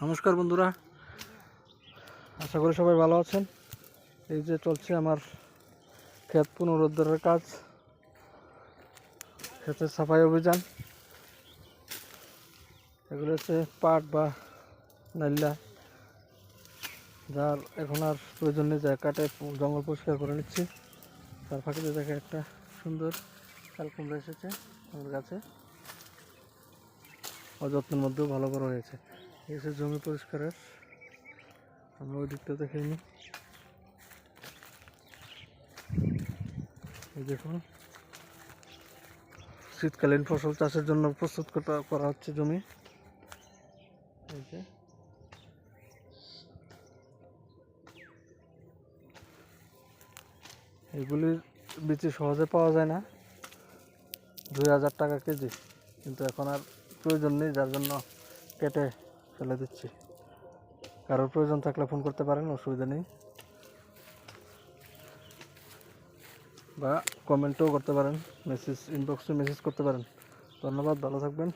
নমস্কার বন্ধুরা, আশা করি সবাই ভালো আছেন। এই যে চলছে আমার ক্ষেত পুনরুদ্ধারের কাজ, ক্ষেতের সাফাই অভিযান। এগুলো হচ্ছে পাট বা নাইলা, যার এখন আর প্রয়োজন নেই, যা কাটে জঙ্গল পরিষ্কার করে নিচ্ছি। তার ফাঁকে দেখে একটা সুন্দর শাল কুমড়া এসেছে আমার গাছে, অযত্নের মধ্যেও ভালো বড় হয়েছে। এসে জমি পরিষ্কারের, আমরা ওই দিকটা দেখে নিই। দেখুন, শীতকালীন ফসল চাষের জন্য প্রস্তুত করা হচ্ছে জমি। এই যে এগুলির বীজ সহজে পাওয়া যায় না, 2000 টাকা কেজি, কিন্তু এখন আর প্রয়োজন নেই, যার জন্য কেটে ফেলে দিচ্ছি। কারোর প্রয়োজন থাকলে ফোন করতে পারেন, অসুবিধা নেই, বা কমেন্টও করতে পারেন, ইনবক্সে মেসেজ করতে পারেন। ধন্যবাদ, ভালো থাকবেন।